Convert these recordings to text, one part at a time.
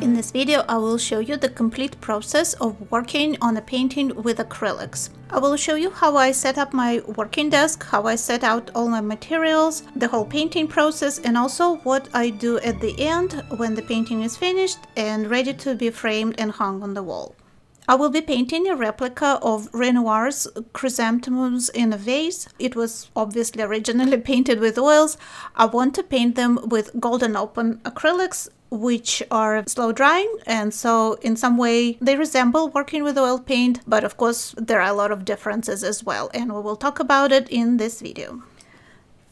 In this video, I will show you the complete process of working on a painting with acrylics. I will show you how I set up my working desk, how I set out all my materials, the whole painting process, and also what I do at the end when the painting is finished and ready to be framed and hung on the wall. I will be painting a replica of Renoir's chrysanthemums in a vase. It was obviously originally painted with oils. I want to paint them with golden open acrylics, which are slow drying, and so in some way they resemble working with oil paint, but of course there are a lot of differences as well, and we will talk about it in this video.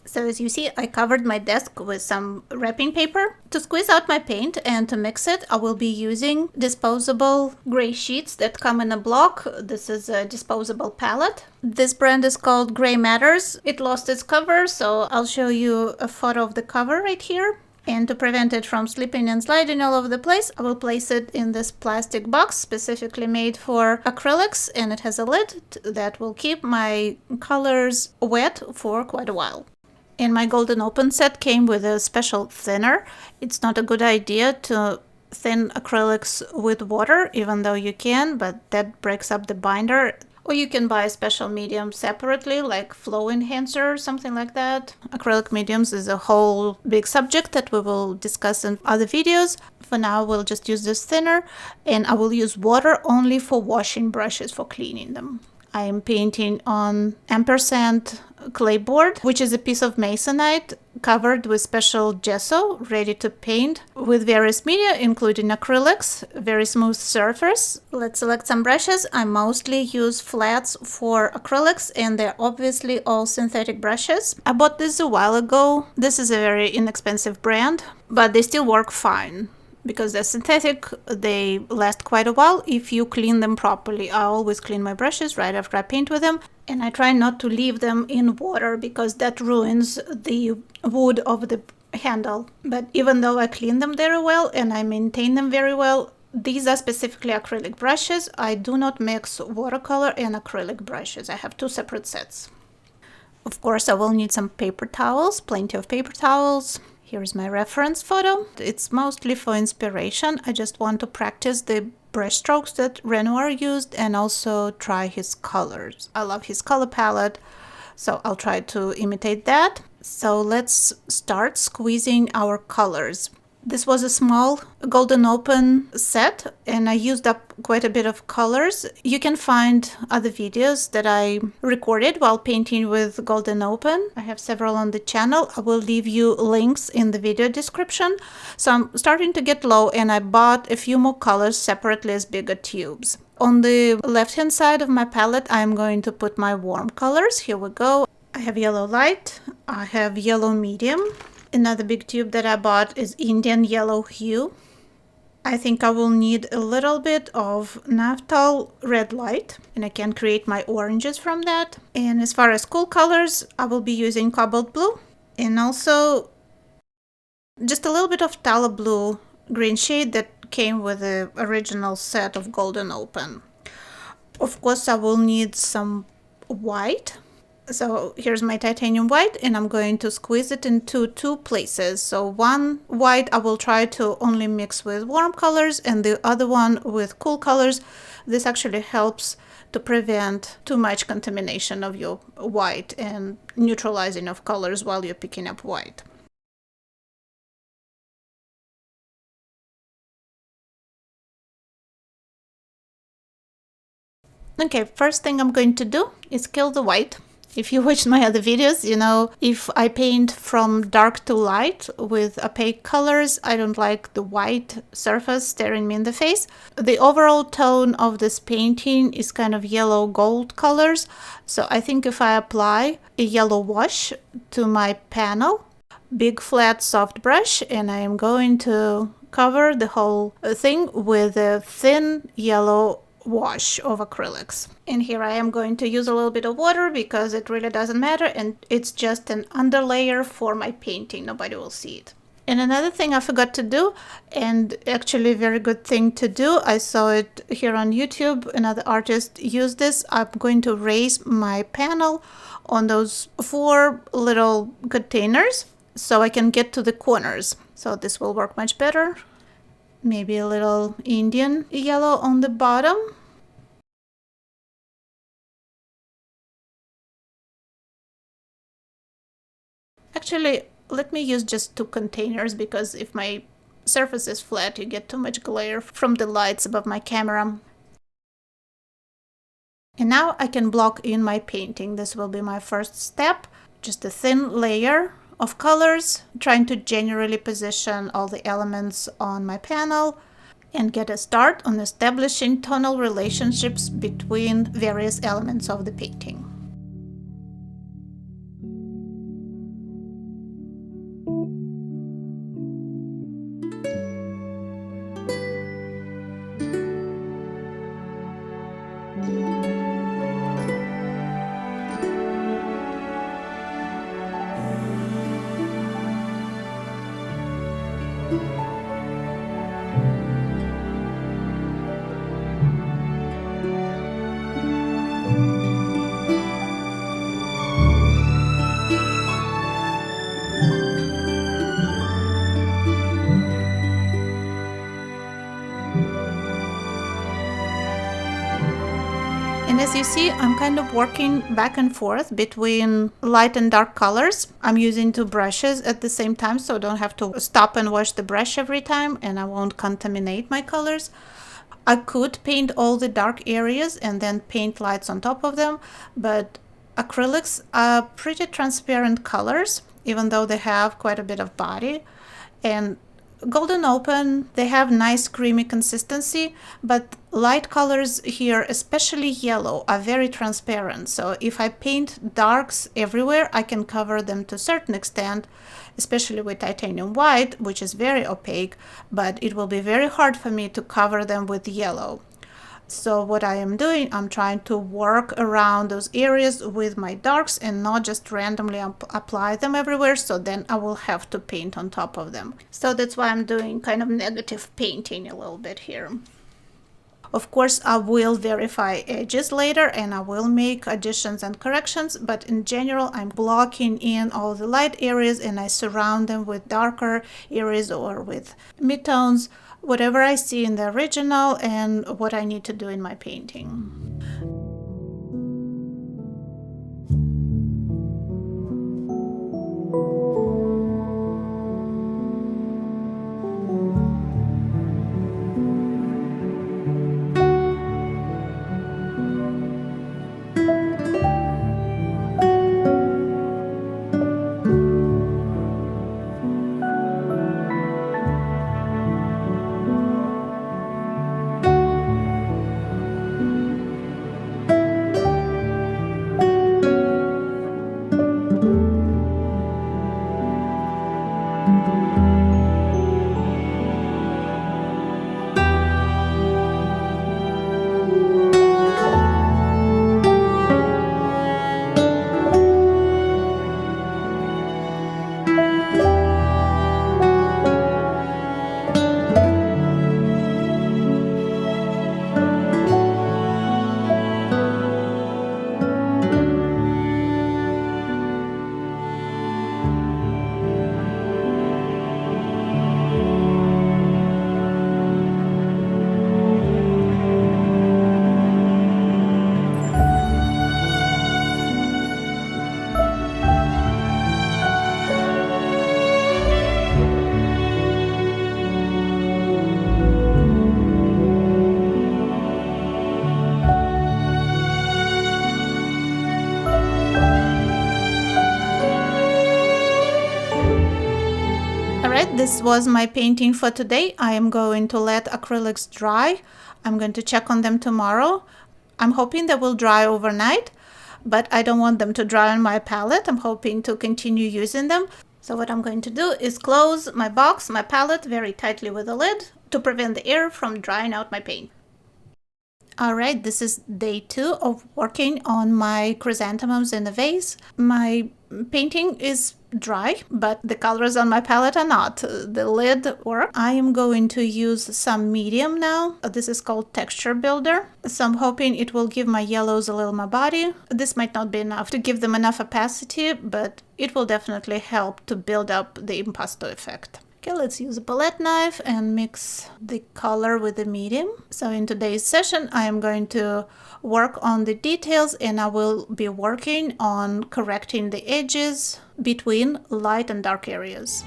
So as you see, I covered my desk with some wrapping paper. To squeeze out my paint and to mix it, I will be using disposable gray sheets that come in a block. This is a disposable palette. This brand is called Gray Matters. It lost its cover, so I'll show you a photo of the cover right here. And to prevent it from slipping and sliding all over the place, I will place it in this plastic box specifically made for acrylics, and it has a lid that will keep my colors wet for quite a while. And my golden open set came with a special thinner. It's not a good idea to thin acrylics with water, even though you can, but that breaks up the binder. Or you can buy a special medium separately, like flow enhancer or something like that. Acrylic mediums is a whole big subject that we will discuss in other videos. For now, we'll just use this thinner, and I will use water only for washing brushes, for cleaning them. I am painting on Ampersand Claybord, which is a piece of masonite covered with special gesso, ready to paint with various media, including acrylics, very smooth surface. Let's select some brushes. I mostly use flats for acrylics, and they're obviously all synthetic brushes. I bought this a while ago. This is a very inexpensive brand, but they still work fine. Because they're synthetic, they last quite a while if you clean them properly. I always clean my brushes right after I paint with them, and I try not to leave them in water because that ruins the wood of the handle. But even though I clean them very well and I maintain them very well, these are specifically acrylic brushes. I do not mix watercolor and acrylic brushes. I have two separate sets. Of course, I will need some paper towels, plenty of paper towels. Here's my reference photo. It's mostly for inspiration. I just want to practice the brush strokes that Renoir used and also try his colors. I love his color palette, so I'll try to imitate that. So let's start squeezing our colors. This was a small golden open set, and I used up quite a bit of colors. You can find other videos that I recorded while painting with golden open. I have several on the channel. I will leave you links in the video description. So I'm starting to get low, and I bought a few more colors separately as bigger tubes. On the left hand side of my palette, I'm going to put my warm colors. Here we go. I have yellow light, I have yellow medium. Another big tube that I bought is Indian Yellow Hue. I think I will need a little bit of Naphthol Red Light, and I can create my oranges from that. And as far as cool colors, I will be using Cobalt Blue, and also just a little bit of Phthalo Blue green shade that came with the original set of Golden Open. Of course, I will need some white. So here's my titanium white, and I'm going to squeeze it into two places. So one white I will try to only mix with warm colors, and the other one with cool colors. This actually helps to prevent too much contamination of your white and neutralizing of colors while you're picking up white. Okay, first thing I'm going to do is kill the white. If you watch my other videos, you know, if I paint from dark to light with opaque colors, I don't like the white surface staring me in the face. The overall tone of this painting is kind of yellow gold colors. So I think if I apply a yellow wash to my panel, big flat soft brush, and I am going to cover the whole thing with a thin yellow wash of acrylics. And here I am going to use a little bit of water because it really doesn't matter, and it's just an underlayer for my painting. Nobody will see it. And another thing I forgot to do, and actually a very good thing to do, I saw it here on YouTube, another artist used this. I'm going to raise my panel on those 4 little containers so I can get to the corners. So this will work much better. Maybe a little Indian yellow on the bottom. Actually, let me use just 2 containers, because if my surface is flat, you get too much glare from the lights above my camera. And now I can block in my painting. This will be my first step. Just a thin layer of colors, trying to generally position all the elements on my panel and get a start on establishing tonal relationships between various elements of the painting. And as you see, I'm kind of working back and forth between light and dark colors. I'm using 2 brushes at the same time, so I don't have to stop and wash the brush every time, and I won't contaminate my colors. I could paint all the dark areas and then paint lights on top of them, but acrylics are pretty transparent colors, even though they have quite a bit of body. And Golden Open, they have nice creamy consistency, but light colors here, especially yellow, are very transparent. So if I paint darks everywhere, I can cover them to a certain extent, especially with titanium white, which is very opaque, but it will be very hard for me to cover them with yellow. So what I am doing, I'm trying to work around those areas with my darks and not just randomly apply them everywhere, so then I will have to paint on top of them. So that's why I'm doing kind of negative painting a little bit here. Of course, I will verify edges later and I will make additions and corrections, but in general, I'm blocking in all the light areas and I surround them with darker areas or with midtones, whatever I see in the original and what I need to do in my painting. This was my painting for today. I am going to let acrylics dry. I'm going to check on them tomorrow. I'm hoping they will dry overnight, but I don't want them to dry on my palette. I'm hoping to continue using them. So what I'm going to do is close my box, my palette, very tightly with a lid to prevent the air from drying out my paint. Alright, this is day 2 of working on my chrysanthemums in a vase. My painting is dry, but the colors on my palette are not. The lid works. I am going to use some medium now. This is called Texture Builder. So I'm hoping it will give my yellows a little more body. This might not be enough to give them enough opacity, but it will definitely help to build up the impasto effect. Okay, let's use a palette knife and mix the color with the medium. So in today's session, I am going to work on the details, and I will be working on correcting the edges between light and dark areas.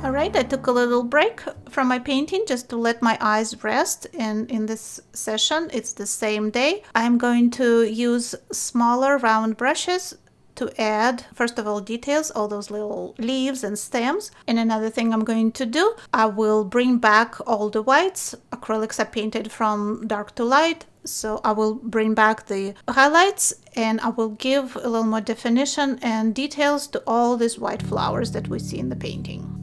Alright, I took a little break from my painting just to let my eyes rest, and in this session, it's the same day. I'm going to use smaller round brushes to add, first of all, details, all those little leaves and stems. And another thing I'm going to do, I will bring back all the whites. Acrylics are painted from dark to light, so I will bring back the highlights, and I will give a little more definition and details to all these white flowers that we see in the painting.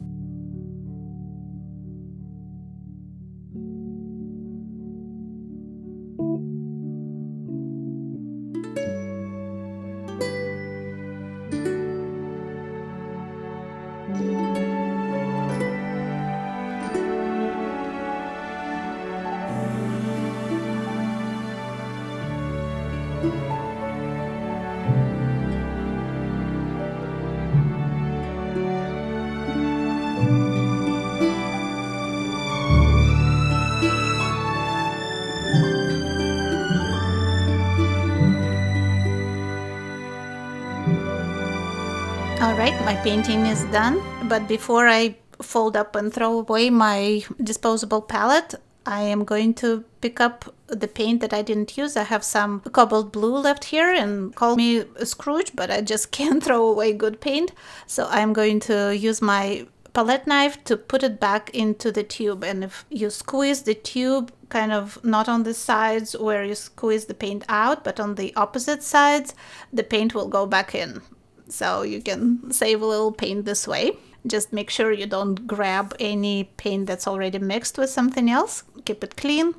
Alright, my painting is done, but before I fold up and throw away my disposable palette, I am going to pick up the paint that I didn't use. I have some cobalt blue left here, and call me a Scrooge, but I just can't throw away good paint. So I'm going to use my palette knife to put it back into the tube, and if you squeeze the tube kind of not on the sides where you squeeze the paint out, but on the opposite sides, the paint will go back in. So you can save a little paint this way. Just make sure you don't grab any paint that's already mixed with something else. Keep it clean.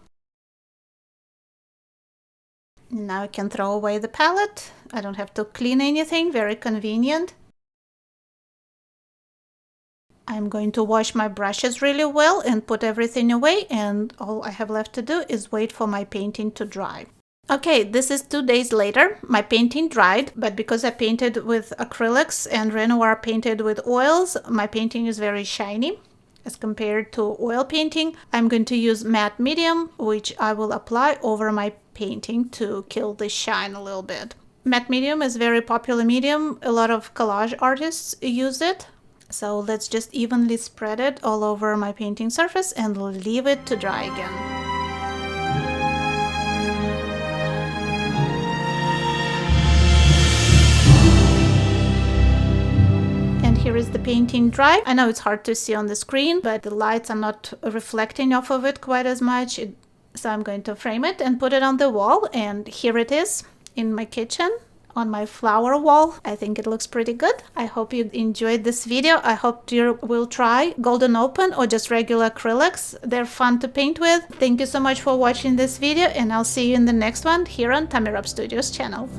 Now I can throw away the palette. I don't have to clean anything, very convenient. I'm going to wash my brushes really well and put everything away, and all I have left to do is wait for my painting to dry. Okay, this is 2 days later. My painting dried, but because I painted with acrylics and Renoir painted with oils, my painting is very shiny as compared to oil painting. I'm going to use matte medium, which I will apply over my painting to kill the shine a little bit. Matte medium is a very popular medium. A lot of collage artists use it. So let's just evenly spread it all over my painting surface and leave it to dry again. Here is the painting dry. I know it's hard to see on the screen, but the lights are not reflecting off of it quite as much. So I'm going to frame it and put it on the wall. And here it is in my kitchen on my flower wall. I think it looks pretty good. I hope you enjoyed this video. I hope you will try Golden Open or just regular acrylics. They're fun to paint with. Thank you so much for watching this video, and I'll see you in the next one here on Tammy Rob Studios channel.